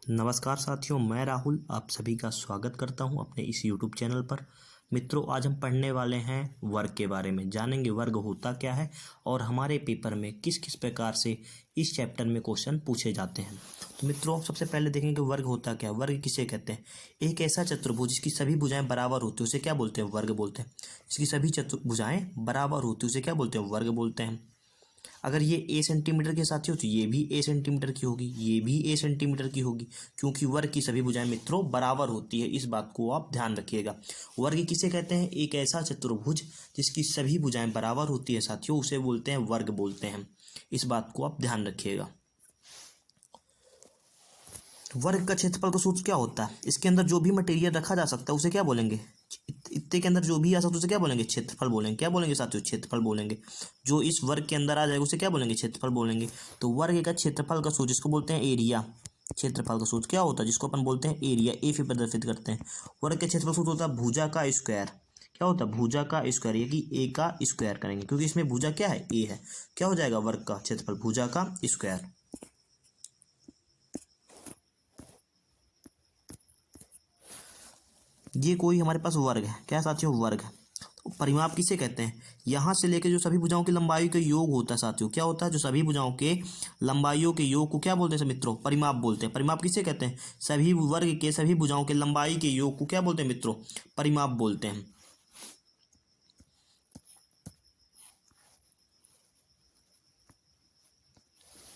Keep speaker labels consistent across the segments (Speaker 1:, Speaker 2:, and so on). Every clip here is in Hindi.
Speaker 1: नमस्कार साथियों, मैं राहुल आप सभी का स्वागत करता हूं अपने इस YouTube चैनल पर। मित्रों, आज हम पढ़ने वाले हैं वर्ग के बारे में। जानेंगे वर्ग होता क्या है और हमारे पेपर में किस किस प्रकार से इस चैप्टर में क्वेश्चन पूछे जाते हैं। तो मित्रों, सबसे पहले देखेंगे वर्ग होता क्या है। वर्ग किसे कहते हैं? एक ऐसा चतुर्भुज जिसकी सभी भुजाएं बराबर होती है उसे क्या बोलते हैं? वर्ग बोलते हैं। जिसकी सभी भुजाएं बराबर होती है उसे क्या बोलते हैं? वर्ग बोलते हैं। अगर ये ए सेंटीमीटर के साथी हो तो ये भी ए सेंटीमीटर की होगी, ये भी ए सेंटीमीटर की होगी, क्योंकि वर्ग की सभी भुजाएं मित्रों बराबर होती है। इस बात को आप ध्यान रखिएगा। वर्ग किसे कहते हैं? एक ऐसा चतुर्भुज जिसकी सभी भुजाएं बराबर होती है साथियों, उसे बोलते हैं वर्ग बोलते हैं। इस बात को आप ध्यान रखिएगा। वर्ग का क्षेत्रफल का सूत्र क्या होता है? इसके अंदर जो भी मटेरियल रखा जा सकता है उसे क्या बोलेंगे? इतने के अंदर जो भी आ सकता है उसे क्या बोलेंगे? क्षेत्रफल बोलेंगे। क्या बोलेंगे साथियों? क्षेत्रफल बोलेंगे। जो इस वर्ग के अंदर आ जाएगा उसे क्या बोलेंगे? क्षेत्रफल बोलेंगे। तो वर्ग का क्षेत्रफल का सूत्र जिसको बोलते हैं एरिया, क्षेत्रफल का सूत्र क्या होता है? जिसको अपन बोलते हैं एरिया, ए से प्रदर्शित करते हैं। वर्ग का क्षेत्रफल सूत्र होता है भुजा का स्क्वायर। क्या होता है? भुजा का स्क्वायर, ये कि ए का स्क्वायर करेंगे क्योंकि इसमें भुजा क्या है? ए है। क्या हो जाएगा? वर्ग का क्षेत्रफल भुजा का स्क्वायर। ये कोई हमारे पास वर्ग है। क्या साथियों? वर्ग है। तो परिमाप किसे कहते हैं? यहाँ से लेकर जो सभी भुजाओं की लंबाई का योग होता है साथियों, क्या होता है? जो सभी भुजाओं के लंबाइयों के योग को क्या बोलते हैं मित्रों? परिमाप बोलते हैं। परिमाप किसे कहते हैं? सभी वर्ग के सभी भुजाओं के लंबाई के योग को क्या बोलते हैं मित्रों? परिमाप बोलते हैं।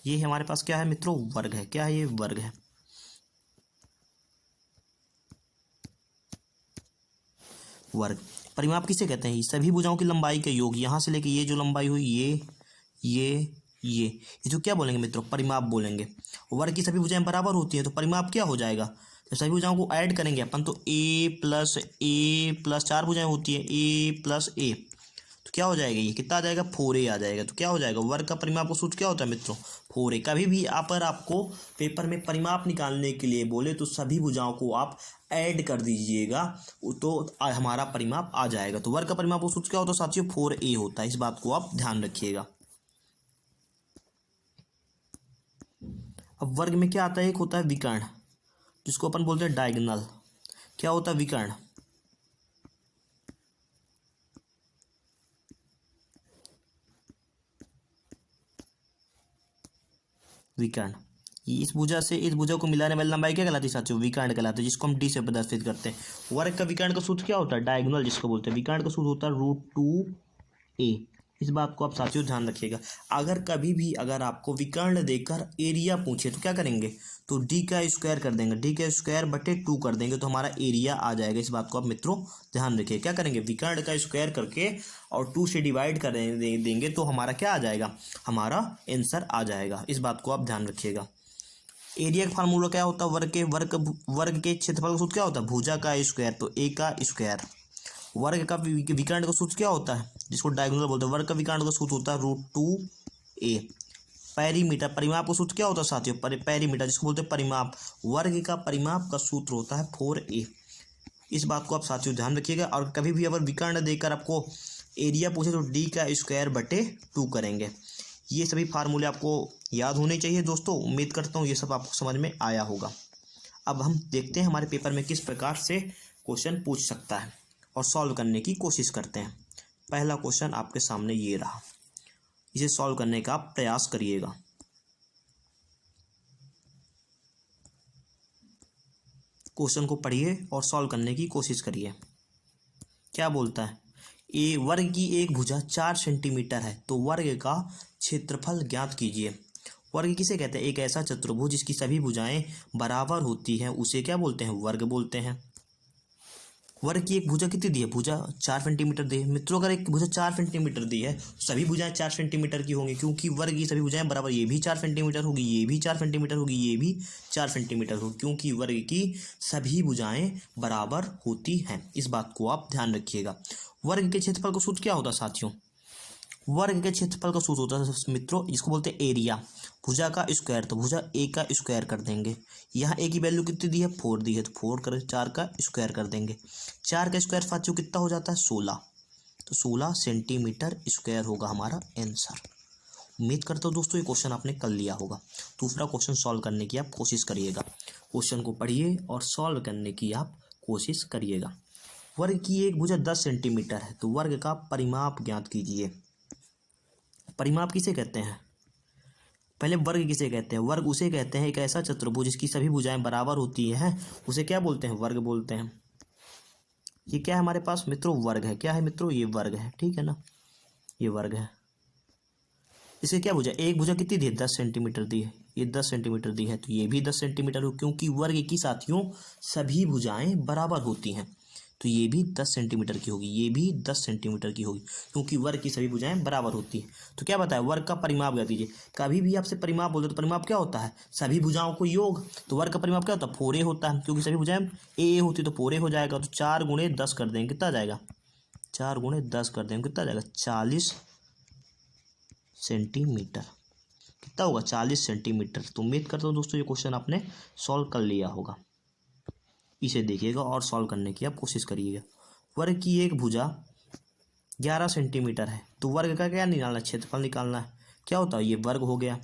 Speaker 1: ये हमारे पास क्या है मित्रों? वर्ग है। क्या है? ये वर्ग है। वर्ग। परिमाप किसे कहते हैं? सभी भुजाओं की लंबाई के योग, यहाँ से लेके ये जो लंबाई हुई, ये जो क्या बोलेंगे मित्रों? परिमाप बोलेंगे। वर्ग की सभी भुजाएं बराबर होती हैं तो परिमाप क्या हो जाएगा? जब सभी भुजाओं को ऐड करेंगे अपन तो ए प्लस चार भुजाएं होती है, ए प्लस ए, तो क्या हो जाएगा? ये कितना आ जाएगा? 4a आ जाएगा। तो क्या हो जाएगा? वर्ग का परिमाप का सूत्र क्या होता है मित्रों? 4a। कभी भी पर आपको पेपर में परिमाप निकालने के लिए बोले तो सभी भुजाओं को आप ऐड कर दीजिएगा तो हमारा परिमाप आ जाएगा। तो वर्ग का परिमाप का सूत्र क्या होता है साथियों? 4a होता है। इस बात को आप ध्यान रखिएगा। अब वर्ग में क्या आता है? एक होता है विकर्ण, जिसको अपन बोलते हैं डायगोनल। क्या होता है? विकर्ण। विकर्ण, इस भुजा से इस भुजा को मिलाने वाली लंबाई क्या कहलाती है साथियों? विकर्ण कहलाती है, जिसको हम डी से प्रदर्शित करते हैं। वर्ग का विकर्ण का सूत्र क्या होता है? डायगोनल जिसको बोलते हैं। विकर्ण का सूत्र होता है √2a। इस बात को आप साथियों ध्यान रखिएगा। अगर कभी भी अगर आपको विकर्ण देकर एरिया पूछे तो क्या करेंगे? तो डी का स्क्वायर कर देंगे, डी का स्क्वायर बटे 2 कर देंगे तो हमारा एरिया आ जाएगा। इस बात को आप मित्रों ध्यान रखिए। क्या करेंगे? विकर्ण का स्क्वायर करके और 2 से डिवाइड कर देंगे तो हमारा क्या आ जाएगा? हमारा आंसर आ जाएगा। इस बात को आप ध्यान रखिएगा। एरिया का फार्मूला क्या होता है? वर्ग के क्षेत्रफल का सूत्र क्या होता है? भुजा का स्क्वायर, तो ए का स्क्वायर। वर्ग का विकर्ण का सूत्र क्या होता है? जिसको डायगोनल बोलते हैं। वर्ग का विकर्ण का सूत्र होता है √2a। पेरीमीटर, परिमाप का सूत्र क्या होता है साथियों? पेरीमीटर जिसको बोलते हैं परिमाप। वर्ग का परिमाप का सूत्र होता है 4a। इस बात को आप साथियों ध्यान रखिएगा। और कभी भी अगर विकर्ण देकर आपको एरिया पूछे तो डी का स्क्वायर बटे 2 करेंगे। ये सभी फार्मूले आपको याद होने चाहिए दोस्तों। उम्मीद करता हूँ ये सब आपको समझ में आया होगा। अब हम देखते हैं हमारे पेपर में किस प्रकार से क्वेश्चन पूछ सकता है और सॉल्व करने की कोशिश करते हैं। पहला क्वेश्चन आपके सामने ये रहा, इसे सॉल्व करने का आप प्रयास करिएगा। क्वेश्चन को पढ़िए और सॉल्व करने की कोशिश करिए। क्या बोलता है? वर्ग की एक भुजा 4 सेंटीमीटर है तो वर्ग का क्षेत्रफल ज्ञात कीजिए। वर्ग किसे कहते हैं? एक ऐसा चतुर्भुज जिसकी सभी भुजाएं बराबर होती हैं उसे क्या बोलते हैं? वर्ग बोलते हैं। वर्ग की एक भुजा कितनी दी है? भुजा 4 सेंटीमीटर दी है। मित्रों, अगर एक भुजा 4 सेंटीमीटर दी है तो सभी भुजाएं 4 सेंटीमीटर की होंगी, क्योंकि वर्ग की सभी भुजाएं बराबर। ये भी 4 सेंटीमीटर होगी, ये भी 4 सेंटीमीटर होगी, ये भी 4 सेंटीमीटर होगी, क्योंकि वर्ग की सभी भुजाएं बराबर होती हैं। इस बात को आप ध्यान रखिएगा। वर्ग के क्षेत्रफल का सूत्र क्या होता है साथियों? वर्ग के क्षेत्रफल का सूत्र होता है मित्रों, जिसको बोलते हैं एरिया। भुजा का स्क्वायर, तो भुजा ए का स्क्वायर कर देंगे। यहाँ ए की वैल्यू कितनी दी है? 4 दी है, तो 4 कर 4 का स्क्वायर कर देंगे। 4 का स्क्वायर साथियों कितना हो जाता है? 16। तो 16 सेंटीमीटर स्क्वायर होगा हमारा आंसर। उम्मीद करता हूँ दोस्तों ये क्वेश्चन आपने कर लिया होगा। दूसरा क्वेश्चन सॉल्व करने की आप कोशिश करिएगा। क्वेश्चन को पढ़िए और सॉल्व करने की आप कोशिश करिएगा। वर्ग की एक भुजा 10 सेंटीमीटर है, तो वर्ग का परिमाप ज्ञात कीजिए। परिमाप किसे कहते हैं? पहले वर्ग किसे कहते हैं? वर्ग उसे कहते हैं एक ऐसा चतुर्भुज जिसकी सभी भुजाएं बराबर होती हैं, उसे क्या बोलते हैं? वर्ग बोलते हैं। ये क्या है हमारे पास मित्रों? वर्ग है। क्या है मित्रों? ये वर्ग है, ठीक है ना, ये वर्ग है। इसे क्या भुजा? एक भुजा कितनी दी है? 10 सेंटीमीटर दी है। ये 10 सेंटीमीटर दी है, तो ये भी 10 सेंटीमीटर हो, क्योंकि वर्ग की साथियों सभी भुजाएं बराबर होती हैं, तो ये भी 10 सेंटीमीटर की होगी, ये भी 10 सेंटीमीटर की होगी, क्योंकि वर्ग की सभी भुजाएं बराबर होती हैं। तो क्या बताया? वर्ग का परिमाप ज्ञात कीजिए। कभी भी आपसे परिमाप बोलते तो परिमाप क्या होता है? सभी भुजाओं को योग। तो वर्ग का परिमाप क्या होता है? 4a होता है, क्योंकि सभी भुजाएं ए होती तो 4a हो जाएगा। तो 4 गुणे 10 कर देंगे, कितना आ जाएगा? 4 गुणे 10 कर देंगे, कितना आ जाएगा? 40 सेंटीमीटर। कितना होगा? 40 सेंटीमीटर। तो उम्मीद करता हूँ दोस्तों ये क्वेश्चन आपने सॉल्व कर लिया होगा। इसे देखिएगा और सॉल्व करने की आप कोशिश करिएगा। वर्ग की एक भुजा 11 सेंटीमीटर है, तो वर्ग का क्या निकालना है? क्षेत्रफल निकालना है। क्या होता है? ये वर्ग हो गया।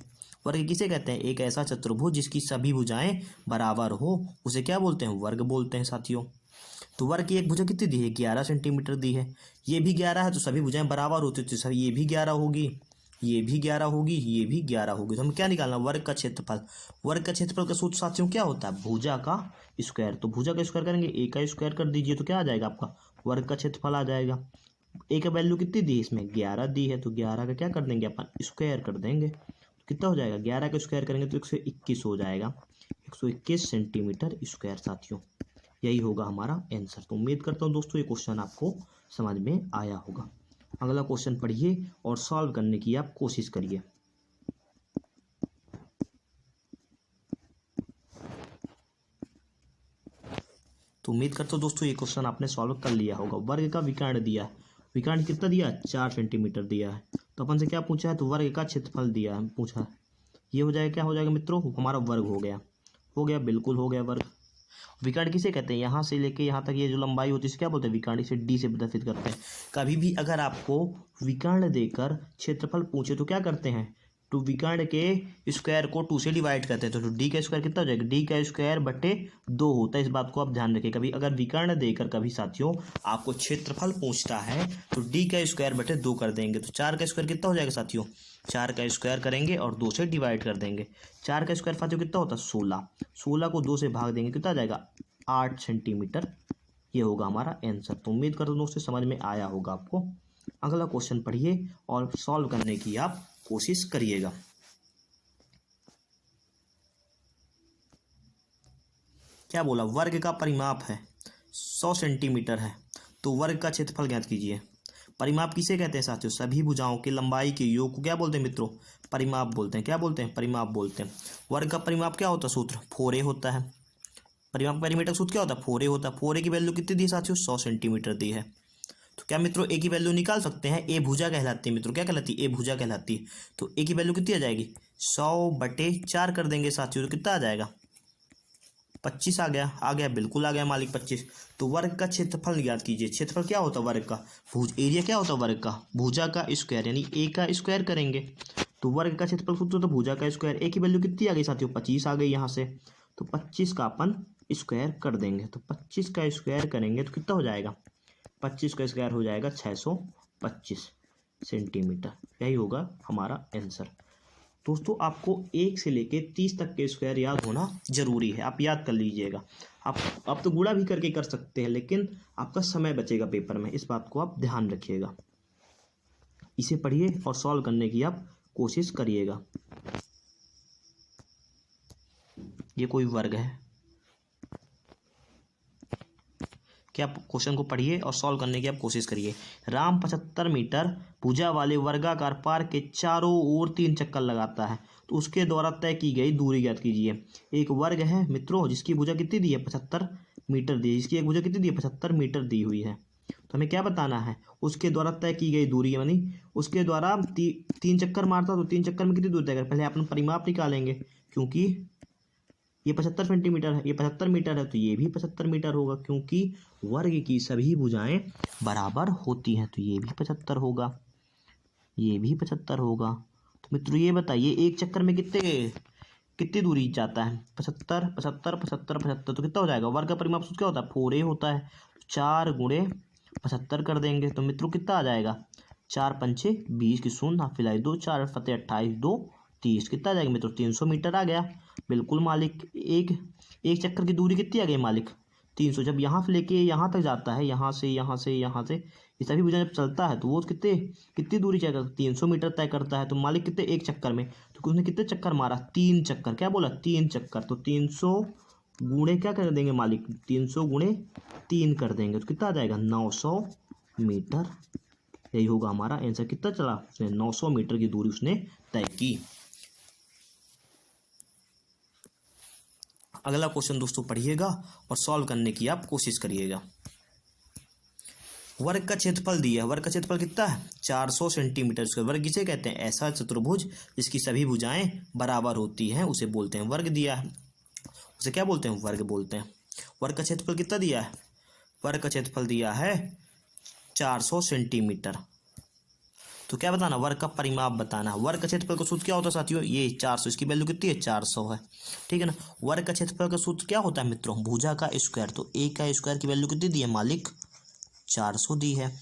Speaker 1: वर्ग किसे कहते हैं? एक ऐसा चतुर्भुज जिसकी सभी भुजाएं बराबर हो, उसे क्या बोलते हैं? वर्ग बोलते हैं साथियों। तो वर्ग की एक भुजा कितनी दी है? 11 सेंटीमीटर दी है। ये भी 11 है, तो सभी भुजाएं बराबर होती तो सर ये भी 11 होगी, ये भी 11 होगी, ये भी 11 होगी। तो हमें क्या निकालना? वर्ग का क्षेत्रफल। वर्ग का क्षेत्रफल का सूत्र साथियों क्या होता है? भुजा का स्क्वायर। तो भुजा का स्क्वायर करेंगे, ए का स्क्वायर कर दीजिए, तो क्या आ जाएगा आपका? वर्ग का क्षेत्रफल आ जाएगा। ए का वैल्यू कितनी दी है? इसमें 11 दी है, तो 11 का क्या कर देंगे अपन? स्क्वायर कर देंगे। तो कितना हो जाएगा? 11 का स्क्वायर करेंगे तो 121 हो जाएगा। 121 सेंटीमीटर स्क्वायर साथियों, यही होगा हमारा आंसर। तो उम्मीद करता हूँ दोस्तों ये क्वेश्चन आपको समझ में आया होगा। अगला क्वेश्चन पढ़िए और सॉल्व करने की आप कोशिश करिए। तो उम्मीद करता हूँ दोस्तों ये क्वेश्चन आपने सॉल्व कर लिया होगा। वर्ग का विकर्ण दिया है, विकर्ण कितना दिया? 4 सेंटीमीटर दिया है। तो अपन से क्या पूछा है? तो वर्ग का क्षेत्रफल दिया है, पूछा है। ये हो जाएगा, क्या हो जाएगा मित्रों? हमारा वर्ग हो गया, हो गया, बिल्कुल हो गया वर्ग। विकर्ण किसे कहते हैं? यहाँ से लेके यहाँ तक ये जो लंबाई होती है इसे क्या बोलते हैं? विकर्ण। इसे डी से प्रदर्शित करते हैं। कभी भी अगर आपको विकर्ण देकर क्षेत्रफल पूछे तो क्या करते हैं? तो विकर्ण के स्क्वायर को 2 से डिवाइड करते हैं, तो डी का स्क्वायर कितना हो जाएगा? डी का स्क्वायर बटे 2 होता है। इस बात को आप ध्यान रखिए। कभी अगर विकर्ण देकर कभी साथियों आपको क्षेत्रफल पूछता है तो डी का स्क्वायर बटे 2 कर देंगे। तो 4 का स्क्वायर कितना हो जाएगा साथियों? 4 का स्क्वायर करेंगे और 2 से डिवाइड कर देंगे। 4 का स्क्वायर साथियों कितना होता है? 16। 16 को 2 से भाग देंगे, कितना आ जाएगा? 8 सेंटीमीटर। ये होगा हमारा आंसर। तो उम्मीद करता हूँ दोस्तों समझ में आया होगा आपको। अगला क्वेश्चन पढ़िए और सॉल्व करने की आप कोशिश करिएगा। क्या बोला? वर्ग का परिमाप है 100 सेंटीमीटर है, तो वर्ग का क्षेत्रफल ज्ञात कीजिए। परिमाप किसे कहते हैं साथियों? सभी भुजाओं की लंबाई के योग को क्या बोलते हैं मित्रों? परिमाप बोलते हैं। क्या बोलते हैं? परिमाप बोलते हैं। वर्ग का परिमाप क्या होता है? सूत्र 4a होता है। परिमाप पेरीमीटर सूत्र क्या होता है? 4a होता है। 4a की वैल्यू कितनी दी है साथियों? 100 सेंटीमीटर दी है। तो क्या मित्रों ए की वैल्यू निकाल सकते हैं? ए भुजा कहलाती है मित्रों। क्या कहलाती है? ए भुजा कहलाती है। तो ए की वैल्यू कितनी आ जाएगी? 100/4 कर देंगे साथियों, तो कितना आ जाएगा? 25 आ गया। आ गया, बिल्कुल आ गया मालिक, 25। तो वर्ग का क्षेत्रफल ज्ञात कीजिए। क्षेत्रफल क्या होता है? वर्ग का भुज एरिया क्या होता है? वर्ग का भुजा का स्क्वायर, यानी ए का स्क्वायर करेंगे। तो वर्ग का क्षेत्रफल सूत्र तो भुजा का स्क्वायर। ए की वैल्यू कितनी आ गई साथियों? 25 आ गई यहाँ से। तो 25 का अपन स्क्वायर कर देंगे। तो 25 का स्क्वायर करेंगे तो कितना हो जाएगा? 25 का स्क्वायर हो जाएगा 625 सेंटीमीटर। यही होगा हमारा आंसर। दोस्तों आपको 1 से लेके 30 तक के स्क्वायर याद होना जरूरी है, आप याद कर लीजिएगा। आप तो गुणा भी करके कर सकते हैं, लेकिन आपका समय बचेगा पेपर में, इस बात को आप ध्यान रखिएगा। इसे पढ़िए और सॉल्व करने की आप कोशिश करिएगा। ये कोई वर्ग है। क्या क्वेश्चन को पढ़िए और सॉल्व करने की आप कोशिश करिए। राम 75 मीटर भुजा वाले वर्गाकार पार्क के चारों ओर 3 चक्कर लगाता है, तो उसके द्वारा तय की गई दूरी ज्ञात कीजिए। एक वर्ग है मित्रों जिसकी भुजा कितनी दी है? 75 मीटर दी है। इसकी एक भुजा कितनी दी है? 75 मीटर दी हुई है। तो हमें क्या बताना है? उसके द्वारा तय की गई दूरी, यानी उसके द्वारा 3 चक्कर मारता, तो 3 चक्कर में कितनी दूरी तय कर? पहले अपन परिमाप निकालेंगे, क्योंकि ये 75 सेंटीमीटर है, ये 75 मीटर है, तो ये भी 75 मीटर होगा, क्योंकि वर्ग की सभी भुजाएं बराबर होती हैं। तो ये भी 75 होगा, ये भी 75 होगा। तो मित्रों ये बताइए एक चक्कर में कितनी दूरी जाता है? 75 75 75 75। तो कितना हो जाएगा? वर्ग का परिमाप सूत्र क्या होता है? 4a होता है। 4 गुणे 75 कर देंगे तो मित्रों कितना आ जाएगा? 4 पंचे 20 की शून्य, हाफ फिलाई 2, 4 फते 28, 2 30। कितना आ जाएगा मित्रों? 300 मीटर आ गया। बिल्कुल मालिक। एक चक्कर की दूरी कितनी आ गई मालिक? 300। जब यहाँ से लेके यहाँ तक जाता है, यहाँ से यहाँ से यहाँ से, ये सभी भुजा जब चलता है तो वो कितनी दूरी तय करता है? 300 मीटर तय करता है। तो मालिक कितने? एक चक्कर में। तो उसने कितने चक्कर मारा? 3 चक्कर। क्या बोला? 3 चक्कर। तो 300 गुणे क्या कर देंगे मालिक? 300 गुणे 3 कर देंगे तो कितना आ जाएगा? 900 मीटर। यही होगा हमारा आंसर। कितना चला उसने? 900 मीटर की दूरी उसने तय की। अगला क्वेश्चन दोस्तों पढ़िएगा और सॉल्व करने की आप कोशिश करिएगा। वर्ग का क्षेत्रफल दिया है। वर्ग का क्षेत्रफल कितना है? 400 सेंटीमीटर स्क्वायर। वर्ग किसे कहते हैं? ऐसा चतुर्भुज जिसकी सभी भुजाएं बराबर होती हैं उसे बोलते हैं वर्ग। दिया है उसे क्या बोलते हैं? वर्ग बोलते हैं। वर्ग का क्षेत्रफल कितना दिया है? वर्ग का क्षेत्रफल दिया है 400 सेंटीमीटर। तो क्या बताना? वर्ग का परिमाप बताना। वर्ग का क्षेत्रफल का सूत्र क्या होता है साथियों? ये 400। इसकी वैल्यू कितनी है? 400 है। ठीक है ना। वर्ग का क्षेत्रफल का सूत्र क्या होता है मित्रों? भुजा का स्क्वायर। तो a का स्क्वायर की वैल्यू कितनी दी है मालिक? 400 दी है।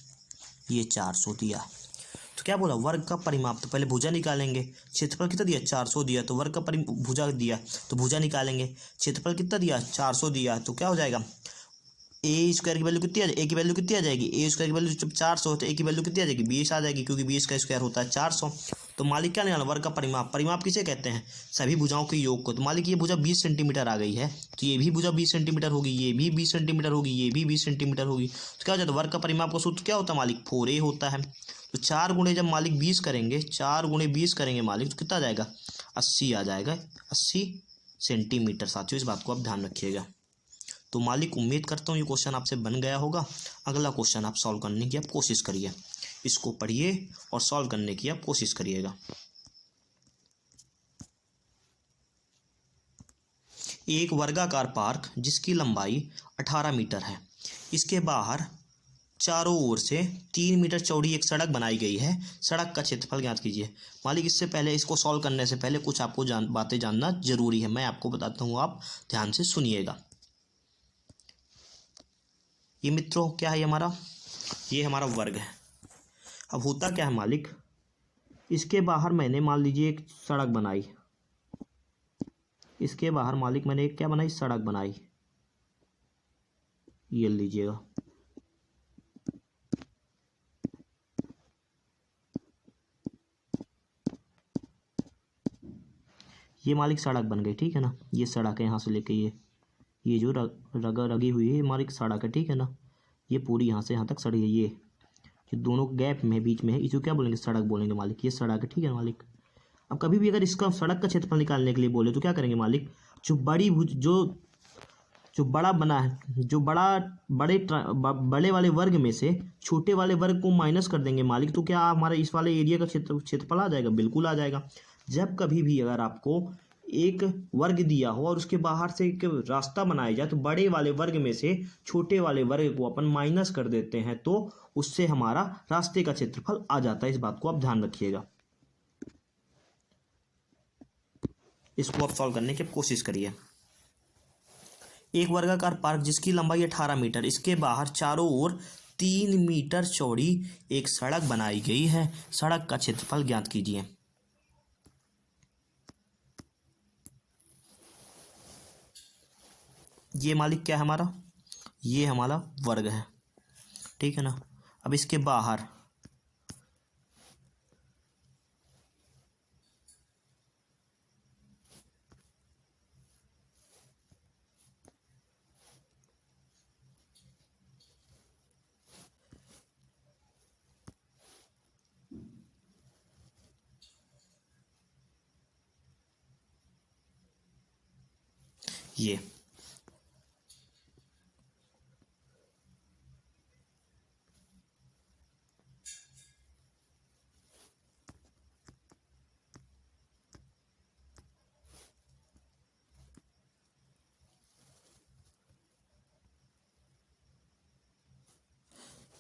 Speaker 1: ये 400 दिया। तो क्या बोला? वर्ग का परिमाप। तो पहले भुजा निकालेंगे। क्षेत्रफल कितना दिया? 400 दिया। तो वर्ग का भुजा दिया तो भुजा निकालेंगे। क्षेत्रफल कितना दिया? 400 दिया। तो क्या हो जाएगा? ए स्क्वायर की वैल्यू कितनी आ जाएगी? ए की वैल्यू कितनी आ जाएगी? ए स्क्वायर की वैल्यू जब 400 होता है ए की वैल्यू कितनी आ जाएगी? 20 आ जाएगी, क्योंकि 20 का स्क्वायर होता है 400। तो मालिक क्या निकालना? वर्ग का परिमाप। परिमाप किसे कहते हैं? सभी भुजाओं के योग को। तो मालिक ये भुजा 20 सेंटीमीटर आ गई है तो ये भी भुजा 20 सेंटीमीटर होगी, ये भी 20 सेंटीमीटर होगी, ये भी 20 सेंटीमीटर होगी। तो क्या हो जाता है? वर्ग का परिमाप का सूत्र क्या होता है मालिक? 4a होता है। तो 4 गुणे जब मालिक 20 करेंगे, 4 गुणे 20 करेंगे मालिक, तो कितना आ जाएगा? 80 आ जाएगा। 80 सेंटीमीटर। साथियों इस बात को आप ध्यान रखिएगा। तो मालिक उम्मीद करता हूँ ये क्वेश्चन आपसे बन गया होगा। अगला क्वेश्चन आप सॉल्व करने की आप कोशिश करिए। इसको पढ़िए और सॉल्व करने की आप कोशिश करिएगा। एक वर्गाकार पार्क जिसकी लंबाई 18 मीटर है, इसके बाहर चारों ओर से 3 मीटर चौड़ी एक सड़क बनाई गई है। सड़क का क्षेत्रफल ज्ञात कीजिए। मालिक इससे पहले, इसको सॉल्व करने से पहले कुछ आपको बातें जानना जरूरी है। मैं आपको बताता हूँ, आप ध्यान से सुनिएगा। ये मित्रों क्या है? ये हमारा वर्ग है। अब होता क्या है मालिक? इसके बाहर मैंने मान लीजिए एक सड़क बनाई। इसके बाहर मालिक मैंने एक क्या बनाई? सड़क बनाई। ये लीजिएगा। ये मालिक सड़क बन गई। ठीक है ना। ये सड़क है यहाँ से लेके ये जो रगी हुई है मालिक सड़क है। ठीक है ना। ये पूरी यहाँ से यहाँ तक सड़ी है। ये जो दोनों गैप में बीच में है इसको क्या बोलेंगे? सड़क बोलेंगे मालिक। ये सड़क है। ठीक है मालिक। अब कभी भी अगर इसका सड़क का क्षेत्रफल निकालने के लिए बोले तो क्या करेंगे मालिक? जो बड़ी भुज जो बड़ा बना है, जो बड़े वाले वर्ग में से छोटे वाले वर्ग को माइनस कर देंगे मालिक। तो क्या हमारा इस वाले एरिया का क्षेत्रफल आ जाएगा? बिल्कुल आ जाएगा। जब कभी भी अगर आपको एक वर्ग दिया हो और उसके बाहर से एक रास्ता बनाया जाए तो बड़े वाले वर्ग में से छोटे वाले वर्ग को अपन माइनस कर देते हैं, तो उससे हमारा रास्ते का क्षेत्रफल आ जाता है। इस बात को आप ध्यान रखिएगा। इसको आप सॉल्व करने की कोशिश करिए। एक वर्गाकार पार्क जिसकी लंबाई 18 मीटर, इसके बाहर चारों ओर 3 मीटर चौड़ी एक सड़क बनाई गई है। सड़क का क्षेत्रफल ज्ञात कीजिए। ये मालिक क्या है हमारा? ये हमारा वर्ग है। ठीक है ना। अब इसके बाहर ये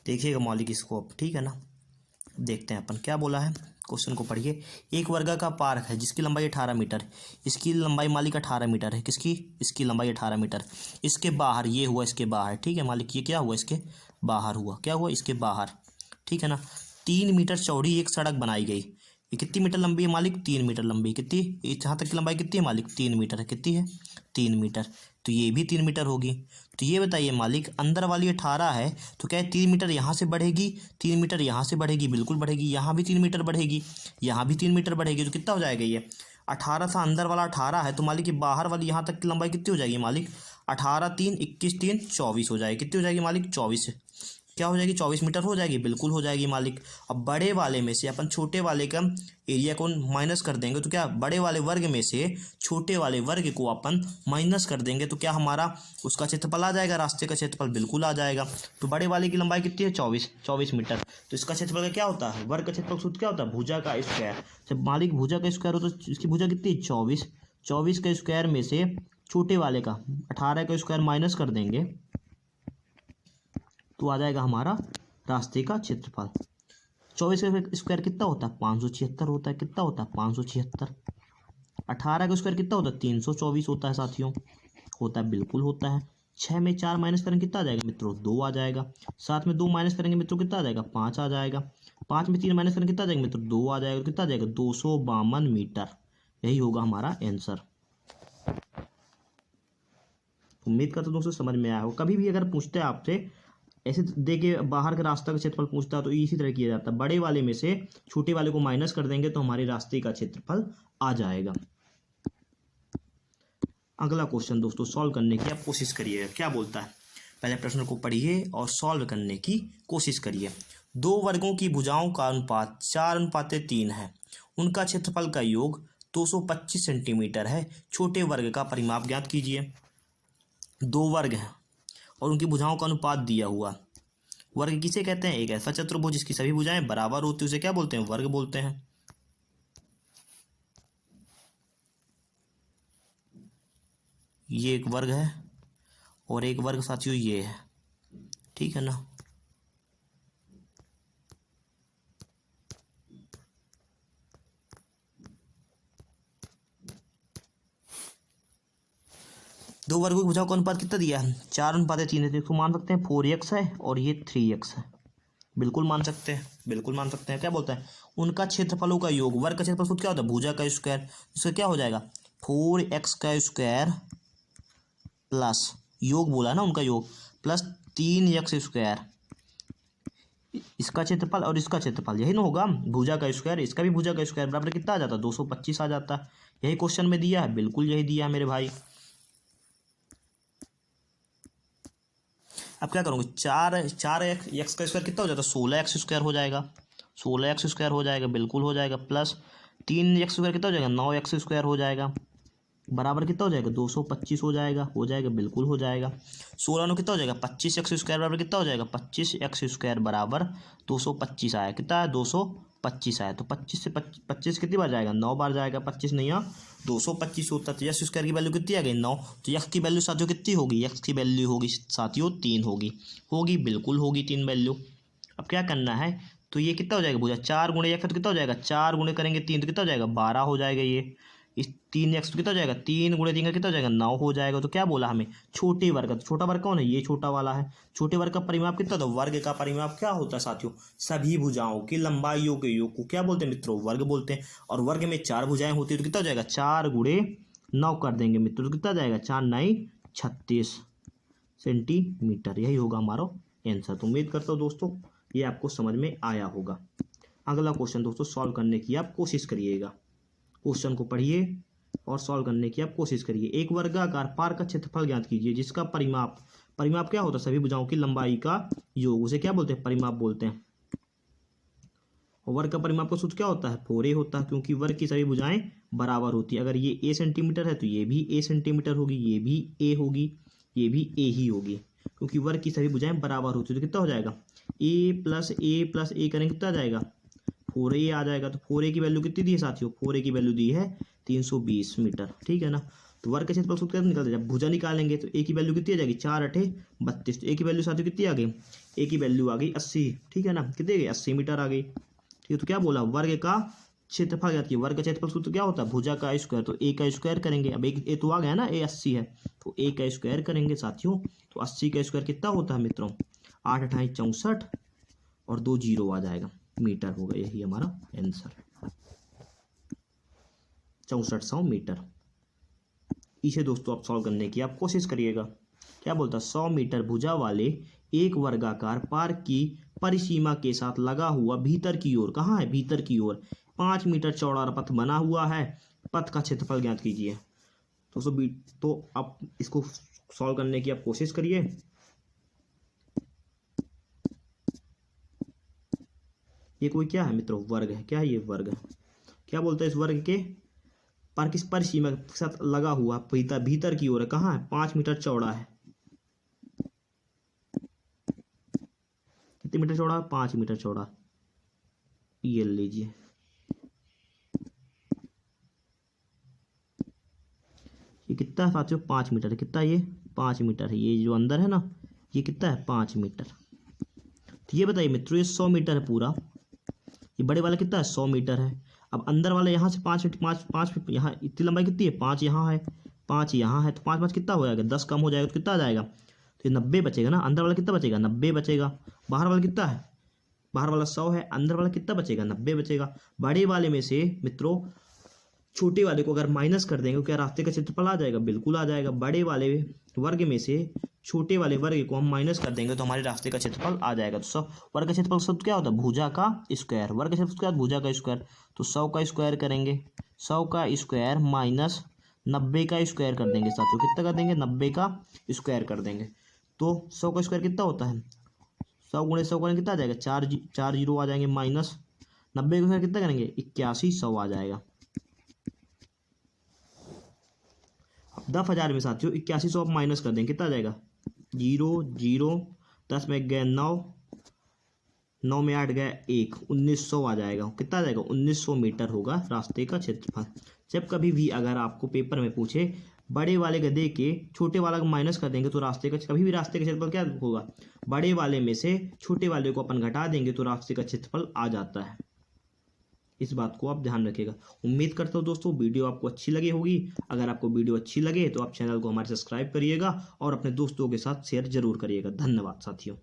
Speaker 1: देखिएगा मालिक इसको अब। ठीक है ना। देखते हैं अपन क्या बोला है। क्वेश्चन को पढ़िए। एक वर्ग का पार्क है जिसकी लंबाई 18 मीटर, इसकी लंबाई मालिक 18 मीटर है। किसकी? इसकी लंबाई 18 मीटर। इसके बाहर ये हुआ, इसके बाहर, ठीक है मालिक, ये क्या हुआ? इसके बाहर हुआ। क्या हुआ? इसके बाहर, ठीक है ना। 3 मीटर चौड़ी एक सड़क बनाई गई। ये कितनी मीटर लंबी है मालिक? 3 मीटर लंबी। कितनी? जहाँ तक की लंबाई कितनी है मालिक? 3 मीटर है। कितनी है? 3 मीटर। तो ये भी 3 मीटर होगी। तो ये बताइए मालिक, अंदर वाली 18 है तो क्या है 3 मीटर यहाँ से बढ़ेगी, 3 मीटर यहाँ से बढ़ेगी, बिल्कुल बढ़ेगी। यहाँ भी 3 मीटर बढ़ेगी, यहाँ भी 3 मीटर बढ़ेगी। तो कितना हो जाएगा ये? 18 था, अंदर वाला 18 है तो मालिक ये बाहर वाली यहाँ तक की लंबाई कितनी हो जाएगी मालिक? 18 3 21 3 24 हो जाएगी। कितनी हो जाएगी मालिक? 24। क्या हो जाएगी? 24 मीटर हो जाएगी, बिल्कुल हो जाएगी मालिक। अब बड़े वाले में से अपन छोटे वाले का एरिया को माइनस कर देंगे तो क्या, बड़े वाले वर्ग में से छोटे वाले वर्ग को अपन माइनस कर देंगे तो क्या हमारा उसका क्षेत्रफल आ जाएगा, रास्ते का क्षेत्रफल बिल्कुल आ जाएगा। तो बड़े वाले की लंबाई कितनी है? 24 मीटर। तो इसका क्षेत्रफल का क्या होता है? वर्ग का क्षेत्रफल सूत्र क्या होता है? भुजा का स्क्वायर। जब मालिक भुजा का स्क्वायर हो तो इसकी भुजा कितनी है? 24। 24 का स्क्वायर में से छोटे वाले का 18 का स्क्वायर माइनस कर देंगे तो आ जाएगा हमारा रास्ते का क्षेत्रफल। 24 का स्क्वायर कितना होता है? 576 होता है। कितना होता है? 576। 18 का स्क्वायर कितना होता है? 324 होता है साथियों। होता है, बिल्कुल होता है। 6 में 4 माइनस करेंगे कितना आ जाएगा मित्रों? 2 आ जाएगा। 7 में 2 माइनस करेंगे मित्रों कितना आ जाएगा? 5 आ जाएगा। 5 में 3 माइनस करेंगे कितना आ जाएगा मित्रों? 2 आ जाएगा। कितना आ जाएगा? 252 मीटर। यही होगा हमारा आंसर। उम्मीद करता हूं दोस्तों समझ में आया हो। कभी भी अगर पूछते हैं आपसे ऐसे दे के बाहर का रास्ता का क्षेत्रफल पूछता है तो इसी तरह किया जाता है। बड़े वाले में से छोटे वाले को माइनस कर देंगे तो हमारे रास्ते का क्षेत्रफल आ जाएगा। अगला क्वेश्चन दोस्तों सॉल्व करने की आप कोशिश करिएगा। क्या बोलता है? पहले प्रश्न को पढ़िए और सॉल्व करने की कोशिश करिए। दो वर्गों की भुजाओं का अनुपात 4:3 है। उनका क्षेत्रफल का योग 225 सेंटीमीटर है। छोटे वर्ग का परिमाप ज्ञात कीजिए। दो वर्ग हैं और उनकी भुजाओं का अनुपात दिया हुआ। वर्ग किसे कहते हैं? एक ऐसा चतुर्भुज जिसकी सभी भुजाएं बराबर होती है उसे क्या बोलते हैं? वर्ग बोलते हैं। ये एक वर्ग है और एक वर्ग साथियों ये है, ठीक है ना। दो वर्गों की भुजाओं का अनुपात कितना दिया है? 4:3 है। तो इसको मान सकते हैं 4x है और ये 3x है। बिल्कुल मान सकते हैं, बिल्कुल मान सकते हैं। क्या बोलता है? उनका क्षेत्रफलों का योग। वर्ग का क्षेत्रफल क्या होता है? भुजा का स्क्वायर। इसका क्या हो जाएगा? 4x का स्क्वायर प्लस योग बोला ना उनका योग, प्लस 3x स्क्वायर। इसका क्षेत्रफल और इसका क्षेत्रफल यही ना होगा, भुजा का स्क्वायर। इसका भी भुजा का स्क्वायर बराबर कितना आ जाता है? 225 आ जाता है। यही क्वेश्चन में दिया है, बिल्कुल यही दिया है मेरे भाई। अब क्या करूँगा? 4x का स्क्वायर कितना हो जाता है? 16x स्क्वायर हो जाएगा। 16x स्क्वायर हो जाएगा, बिल्कुल हो जाएगा। प्लस 3x स्क्वायर कितना हो जाएगा? 9x स्क्वायर हो जाएगा। बराबर कितना हो जाएगा? 225 हो जाएगा। हो जाएगा, बिल्कुल हो जाएगा। 16 में कितना हो जाएगा? 25x स्क्वायर बराबर कितना हो जाएगा? 25x स्क्वायर बराबर 225 आया। कितना है? 225 आया। तो 25 से 25 कितनी बार जाएगा? 9 बार जाएगा। 25 नहीं, 225 होता है। तो यक्स स्क्वायर की वैल्यू कितनी आ गई? 9। तो यक्स की वैल्यू साथियों कितनी होगी? यक्स की वैल्यू होगी साथियों 3 होगी। होगी, बिल्कुल होगी 3 वैल्यू। अब क्या करना है? तो ये कितना हो जाएगा भुजा? 4 गुणे यक्स तो कितना हो जाएगा? 4 गुणे करेंगे 3 तो कितना हो जाएगा? 12 हो जाएगा। ये इस 3x तो कितना हो जाएगा? 3 गुणे 3 का कितना हो जाएगा? 9 हो जाएगा। तो क्या बोला हमें? छोटे वर्ग का। तो छोटा वर्ग कौन है? ये छोटा वाला है। छोटे वर्ग का परिमाप कितना था? वर्ग का परिमाप क्या होता है साथियों? सभी भुजाओं की लंबाइयों के योग को क्या बोलते हैं मित्रों? वर्ग बोलते हैं। और वर्ग में 4 भुजाएं होती है तो कितना हो जाएगा? 4 गुणे 9 कर देंगे मित्रों तो कितना आ जाएगा? 4 9 36 सेंटीमीटर। यही होगा हमारा आंसर। तो उम्मीद करता हूँ दोस्तों ये आपको समझ में आया होगा। अगला क्वेश्चन दोस्तों सॉल्व करने की आप कोशिश करिएगा। क्वेश्चन को पढ़िए और सॉल्व करने की आप कोशिश करिए। एक वर्गाकार पार्क का क्षेत्रफल ज्ञात कीजिए जिसका परिमाप क्या होता है? सभी भुजाओं की लंबाई का योग। उसे क्या बोलते हैं? परिमाप बोलते हैं। और वर्ग का परिमाप का सूत्र क्या होता है? 4a होता है, क्योंकि वर्ग की सभी भुजाएं बराबर होती है। अगर ये a सेंटीमीटर है तो ये भी a सेंटीमीटर होगी, ये भी a होगी, ये भी a ही होगी, क्योंकि वर्ग की सभी भुजाएं बराबर होती है। तो कितना हो जाएगा? a करेंगे कितना आ जाएगा? 4a आ जाएगा। तो 4a की वैल्यू कितनी दी है साथियों? 4a की वैल्यू दी है 320 मीटर, ठीक है ना। तो वर्ग का क्षेत्रफल सूत्र कैसे निकलता है? जब भुजा निकालेंगे तो a की वैल्यू कितनी आ जाएगी? 4 8 32। तो a की वैल्यू साथियों कितनी आ गई? a की वैल्यू आ गई 80, ठीक है ना। कितनी आ गई? 80 मीटर आ गई। ठीक है, तो क्या बोला, वर्ग का क्षेत्रफल ज्ञात कीजिए। वर्ग का क्षेत्रफल सूत्र क्या होता है, भुजा का स्क्वायर, तो ए का स्क्वायर करेंगे। अब एक ए तो आ गया ना, ए 80 है, तो ए का स्क्वायर करेंगे साथियों। तो 80 का स्क्वायर कितना होता है मित्रों, 8 अठाई 64 और 2 जीरो आ जाएगा, मीटर होगा। यही हमारा आंसर, 6400 मीटर। इसे दोस्तों आप सॉल्व करने की आप कोशिश करिएगा। क्या बोलता है, 100 मीटर भुजा वाले एक वर्गाकार पार्क की परिसीमा के साथ लगा हुआ भीतर की ओर, कहाँ है, भीतर की ओर 5 मीटर चौड़ा पथ बना हुआ है। पथ का क्षेत्रफल ज्ञात कीजिए। तो आप इसको सॉल्व करने की आप कोशिश करिए। ये कोई क्या है मित्रों, वर्ग है। क्या है ये, वर्ग है। क्या बोलते हैं, इस वर्ग के पर किस परिसीमा के साथ लगा हुआ भीतर की ओर है, कहाँ है, 5 मीटर चौड़ा है। कितने मीटर चौड़ा, 5 मीटर चौड़ा। ये लीजिए, ये कितना है साथियों, 5 मीटर है। कितना, ये 5 मीटर है। ये जो अंदर है ना, ये कितना है, 5 मीटर। तो ये बताइए मित्रों, ये 100 मीटर है पूरा, ये बड़े वाला कितना है, 100 मीटर है। अब अंदर वाले यहाँ से 5 यहाँ, इतनी लंबाई कितनी है, 5 यहाँ है, 5 यहाँ है, तो 5 5 कितना हो जाएगा, 10 कम हो जाएगा, तो कितना आ जाएगा, तो ये 90 बचेगा ना। अंदर वाला कितना बचेगा, 90 बचेगा। बाहर वाला कितना है, बाहर वाला 100 है, अंदर वाला कितना बचेगा, 90 बचेगा। बड़े वाले में से मित्रों छोटे वाले को अगर माइनस कर देंगे, क्या रास्ते का क्षेत्रफल आ जाएगा, बिल्कुल आ जाएगा। बड़े वाले वर्ग में से छोटे वाले वर्ग को हम माइनस कर देंगे तो हमारे रास्ते का क्षेत्रफल आ जाएगा। तो 100 वर्ग का क्षेत्रफल शब्द क्या होता है, भुजा का स्क्वायर। वर्ग का क्षेत्रफल क्या होता है, भुजा का स्क्वायर। तो 100 का स्क्वायर करेंगे, 100 का स्क्वायर माइनस 90 का स्क्वायर कर देंगे साथियों। कितना कर देंगे, 90 का स्क्वायर कर देंगे। तो 100 का स्क्वायर कितना होता है, 100 गुणे 100 करेंगे कितना आ जाएगा, 4 जीरो आ जाएंगे, माइनस 90 का स्क्वायर कितना करेंगे, 8100 आ जाएगा। 10,000 में साथियों 8100 आप माइनस कर देंगे, कितना आ जाएगा, 0 0 10 में गए 9, 9 में 8 गए 1, 1900 आ जाएगा। कितना आ जाएगा, 1900 मीटर होगा रास्ते का क्षेत्रफल। जब कभी भी अगर आपको पेपर में पूछे बड़े वाले का दे के छोटे वाला को माइनस कर देंगे तो रास्ते का, कभी भी रास्ते का क्षेत्रफल क्या होगा, बड़े वाले में से छोटे वाले को अपन घटा देंगे तो रास्ते का क्षेत्रफल आ जाता है। इस बात को आप ध्यान रखिएगा। उम्मीद करता हूँ दोस्तों वीडियो आपको अच्छी लगी होगी। अगर आपको वीडियो अच्छी लगे तो आप चैनल को हमारे सब्सक्राइब करिएगा और अपने दोस्तों के साथ शेयर जरूर करिएगा। धन्यवाद साथियों।